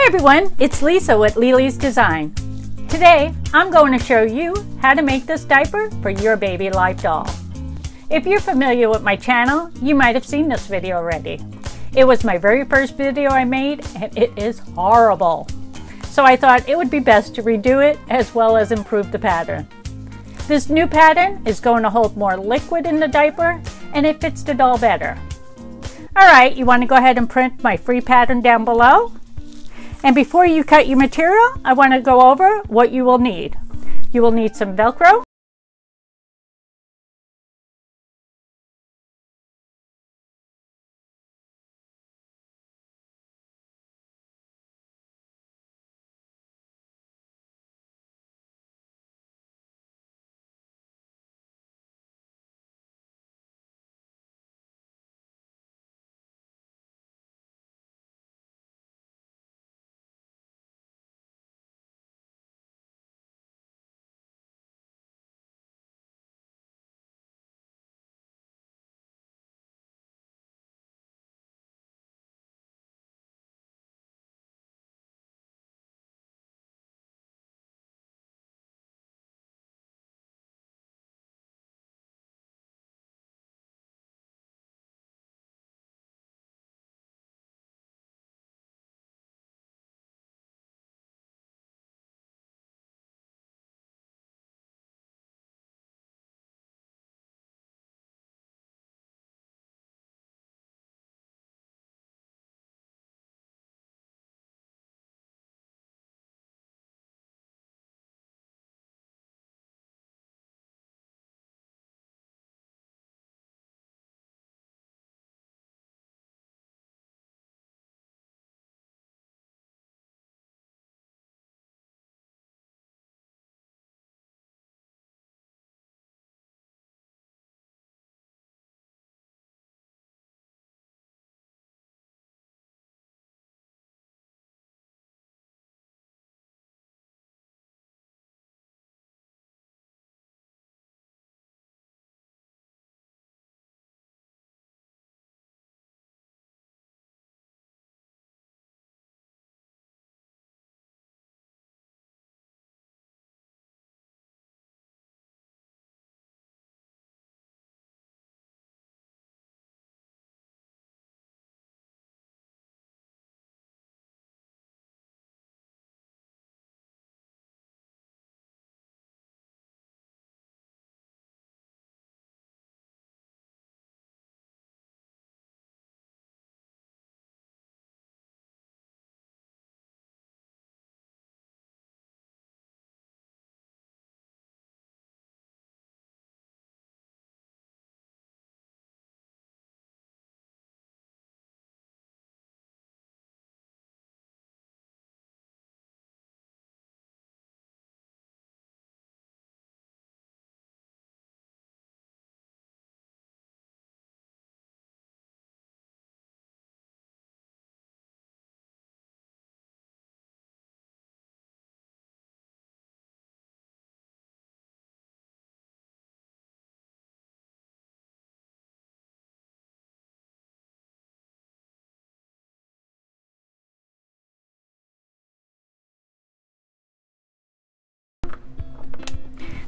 Hi everyone, it's Lisa with Lelesdesigns. Today, I'm going to show you how to make this diaper for your baby life doll. If you're familiar with my channel, you might have seen this video already. It was my very first video I made and it is horrible. So I thought it would be best to redo it as well as improve the pattern. This new pattern is going to hold more liquid in the diaper and it fits the doll better. Alright, you want to go ahead and print my free pattern down below. And before you cut your material, I want to go over what you will need. You will need some Velcro,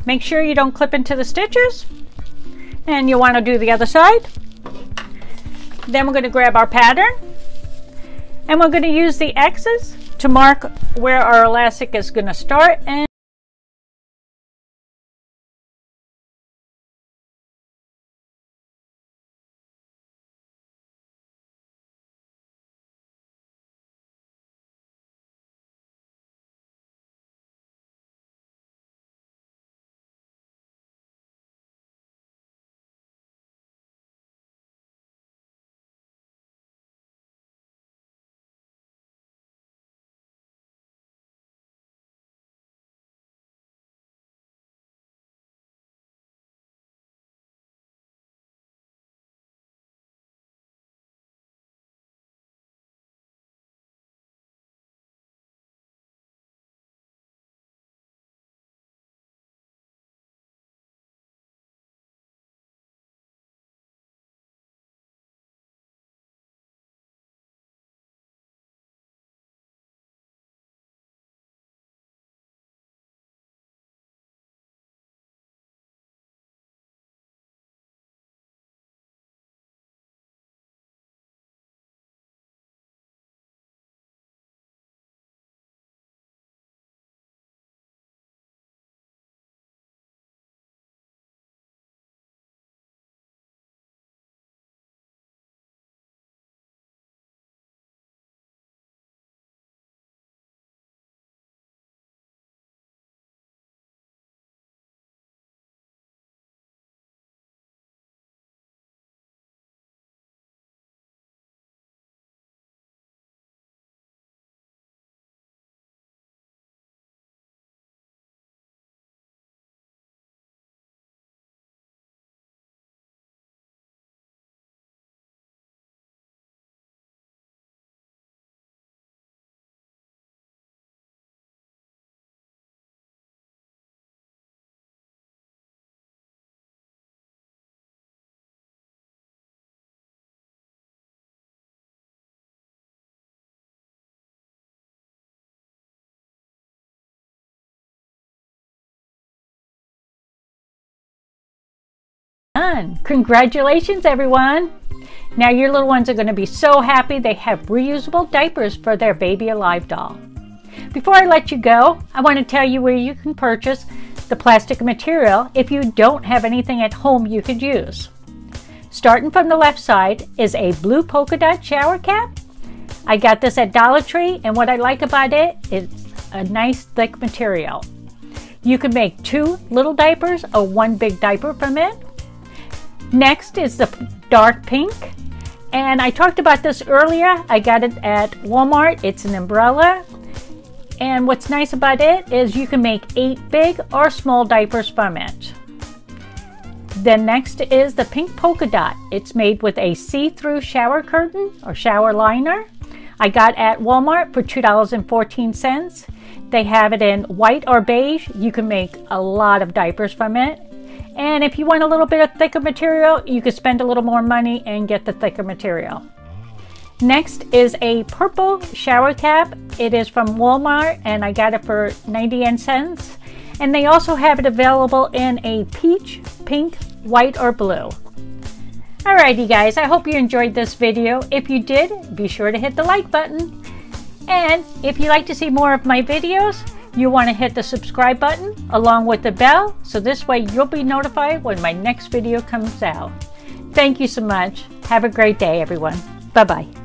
make sure you don't clip into the stitches, and you want to do the other side. Then we're going to grab our pattern and we're going to use the X's to mark where our elastic is going to start and done. Congratulations, everyone. Now your little ones are going to be so happy they have reusable diapers for their Baby Alive doll. Before I let you go, I want to tell you where you can purchase the plastic material if you don't have anything at home you could use. Starting from the left side is a blue polka dot shower cap. I got this at Dollar Tree, and what I like about it is a nice thick material. You can make 2 little diapers or 1 big diaper from it. Next is the dark pink, and I talked about this earlier. I got it at Walmart. It's an umbrella, and what's nice about it is you can make 8 big or small diapers from it. Then next is the pink polka dot. It's made with a see-through shower curtain or shower liner. I got at Walmart for $2.14. They have it in white or beige. You can make a lot of diapers from it. And if you want a little bit of thicker material, you could spend a little more money and get the thicker material. Next is a purple shower cap. It is from Walmart, and I got it for 99 cents. And they also have it available in a peach, pink, white, or blue. Alrighty guys, I hope you enjoyed this video. If you did, be sure to hit the like button. And if you'd like to see more of my videos, you want to hit the subscribe button along with the bell, so this way you'll be notified when my next video comes out. Thank you so much. Have a great day, everyone. Bye-bye.